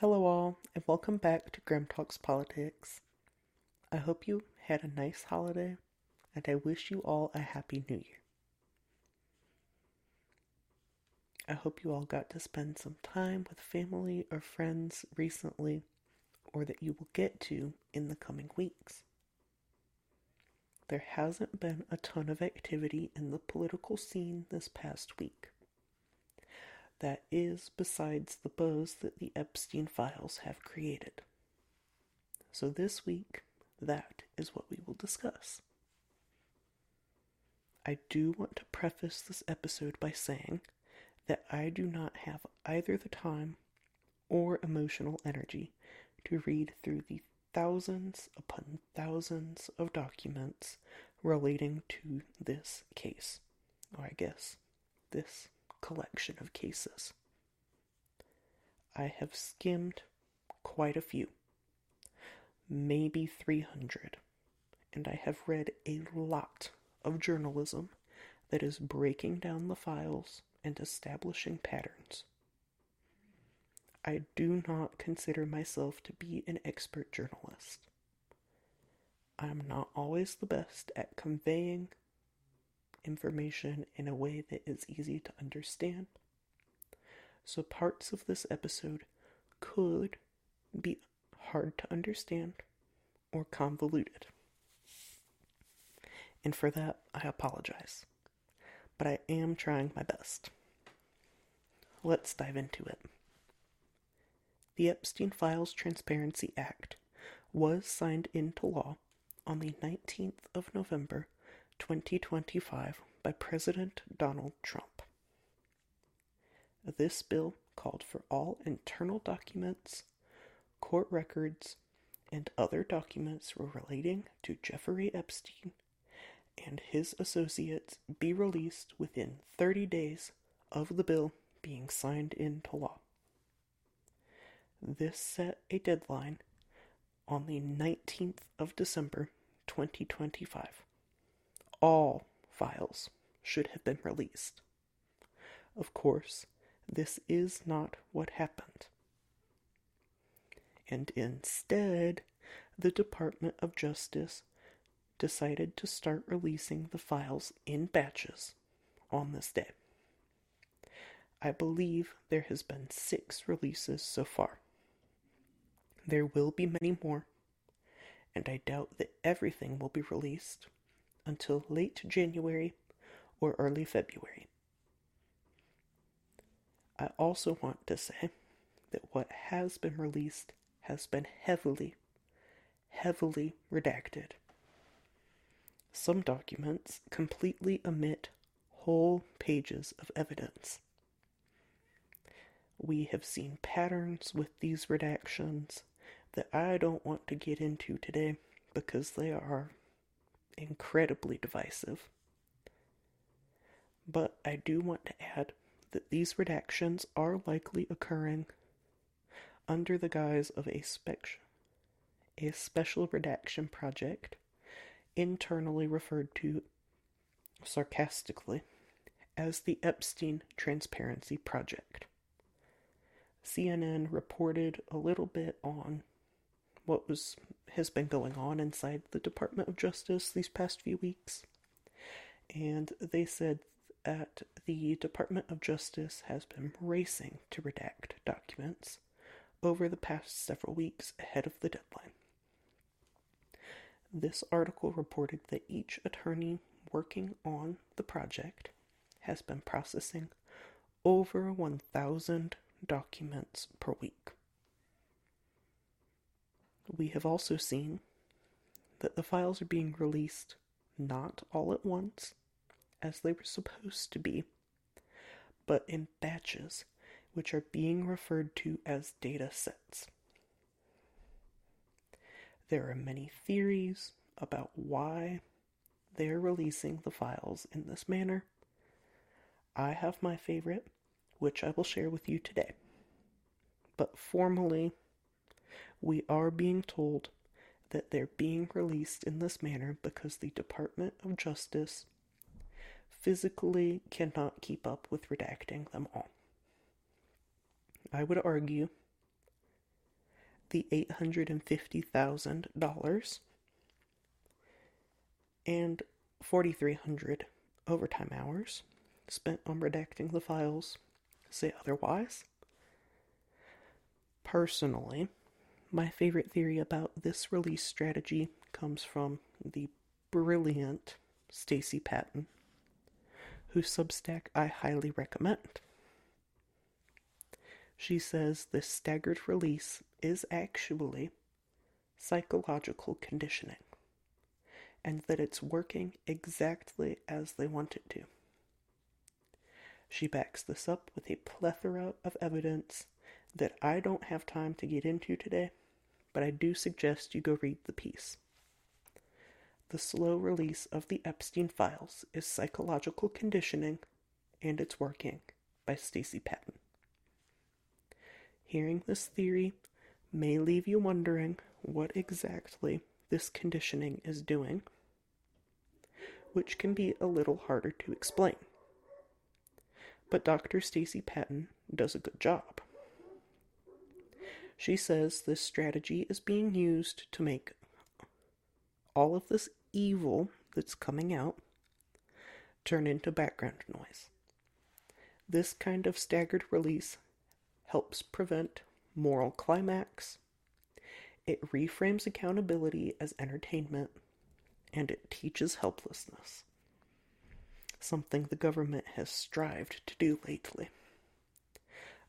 Hello, all, and welcome back to Grim Talks Politics. I hope you had a nice holiday, and I wish you all a happy new year. I hope you all got to spend some time with family or friends recently, or that you will get to in the coming weeks. There hasn't been a ton of activity in the political scene this past week. That is besides the buzz that the Epstein Files have created. So this week, that is what we will discuss. I do want to preface this episode by saying that I do not have either the time or emotional energy to read through the thousands upon thousands of documents relating to this case, or I guess this collection of cases. I have skimmed quite a few, maybe 300, and I have read a lot of journalism that is breaking down the files and establishing patterns. I do not consider myself to be an expert journalist. I'm not always the best at conveying information in a way that is easy to understand. So parts of this episode could be hard to understand or convoluted. And for that, I apologize. But I am trying my best. Let's dive into it. The Epstein Files Transparency Act was signed into law on the 19th of November 2025 by President Donald Trump. This bill called for all internal documents, court records, and other documents relating to Jeffrey Epstein and his associates be released within 30 days of the bill being signed into law. This set a deadline on the 19th of December 2025. All files should have been released. Of course, this is not what happened. And instead, the Department of Justice decided to start releasing the files in batches on this day. I believe there has been 6 releases so far. There will be many more, and I doubt that everything will be released until late January or early February. I also want to say that what has been released has been heavily redacted. Some documents completely omit whole pages of evidence. We have seen patterns with these redactions that I don't want to get into today because they are incredibly divisive. But I do want to add that these redactions are likely occurring under the guise of a special redaction project, internally referred to sarcastically as the Epstein Transparency Project. CNN reported a little bit on what has been going on inside the Department of Justice these past few weeks, and they said that the Department of Justice has been racing to redact documents over the past several weeks ahead of the deadline. This article reported that each attorney working on the project has been processing over 1,000 documents per week. We have also seen that the files are being released not all at once, as they were supposed to be, but in batches, which are being referred to as data sets. There are many theories about why they are releasing the files in this manner. I have my favorite, which I will share with you today. But formally, we are being told that they're being released in this manner because the Department of Justice physically cannot keep up with redacting them all. I would argue the $850,000 and 4,300 overtime hours spent on redacting the files say otherwise. Personally, my favorite theory about this release strategy comes from the brilliant Stacey Patton, whose Substack I highly recommend. She says this staggered release is actually psychological conditioning, and that it's working exactly as they want it to. She backs this up with a plethora of evidence that I don't have time to get into today, but I do suggest you go read the piece. The slow release of the Epstein Files is psychological conditioning, and it's working, by Stacey Patton. Hearing this theory may leave you wondering what exactly this conditioning is doing, which can be a little harder to explain. But Dr. Stacey Patton does a good job. She says this strategy is being used to make all of this evil that's coming out turn into background noise. This kind of staggered release helps prevent moral climax, it reframes accountability as entertainment, and it teaches helplessness, something the government has strived to do lately.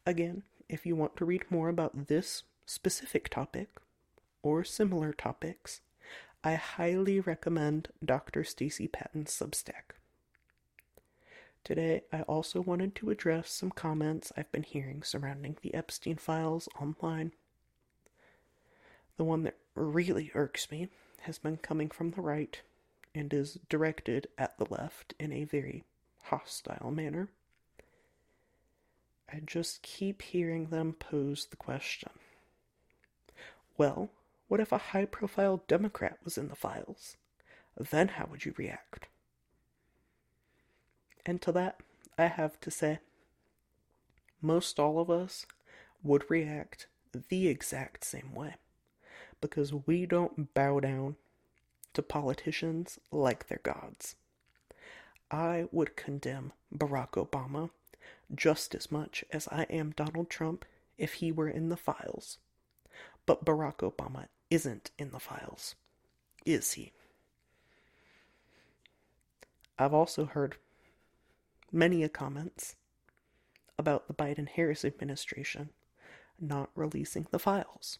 Again, if you want to read more about this specific topic, or similar topics, I highly recommend Dr. Stacey Patton's Substack. Today, I also wanted to address some comments I've been hearing surrounding the Epstein Files online. The one that really irks me has been coming from the right and is directed at the left in a very hostile manner. I just keep hearing them pose the question, well, what if a high-profile Democrat was in the files? Then how would you react? And to that, I have to say, most all of us would react the exact same way, because we don't bow down to politicians like they're gods. I would condemn Barack Obama just as much as I am Donald Trump if he were in the files. But Barack Obama isn't in the files, is he? I've also heard many comments about the Biden-Harris administration not releasing the files.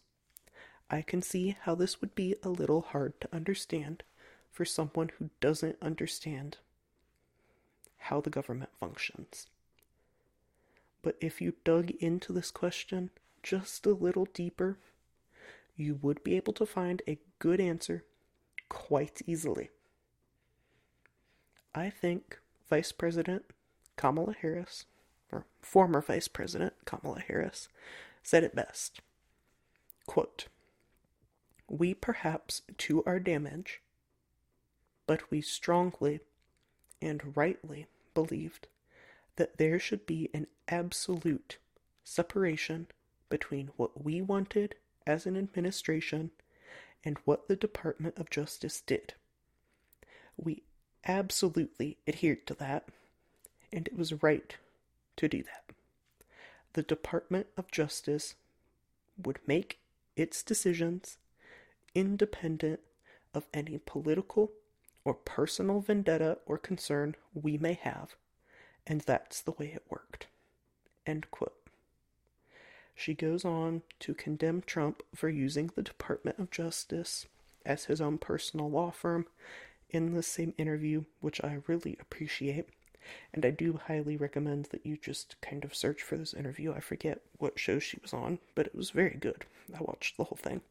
I can see how this would be a little hard to understand for someone who doesn't understand how the government functions. But if you dug into this question just a little deeper, you would be able to find a good answer quite easily. I think Vice President Kamala Harris, or former Vice President Kamala Harris, said it best. Quote, "We perhaps to our damage, but we strongly and rightly believed that there should be an absolute separation between what we wanted as an administration and what the Department of Justice did. We absolutely adhered to that, and it was right to do that. The Department of Justice would make its decisions independent of any political or personal vendetta or concern we may have, and that's the way it worked." End quote. She goes on to condemn Trump for using the Department of Justice as his own personal law firm in the same interview, which I really appreciate. And I do highly recommend that you just kind of search for this interview. I forget what show she was on, but it was very good. I watched the whole thing.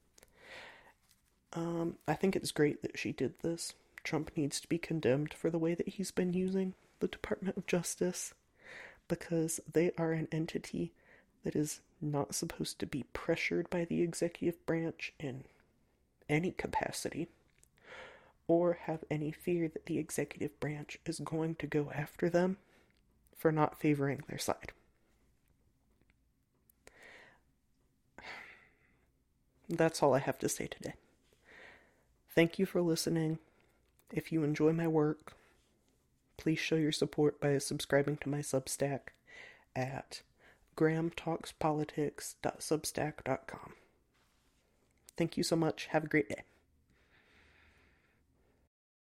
I think it's great that she did this. Trump needs to be condemned for the way that he's been using the Department of Justice, because they are an entity that is not supposed to be pressured by the executive branch in any capacity, or have any fear that the executive branch is going to go after them for not favoring their side. that's all I have to say today. Thank you for listening. If you enjoy my work, please show your support by subscribing to my Substack at grahamtalkspolitics.substack.com. Thank you so much. Have a great day.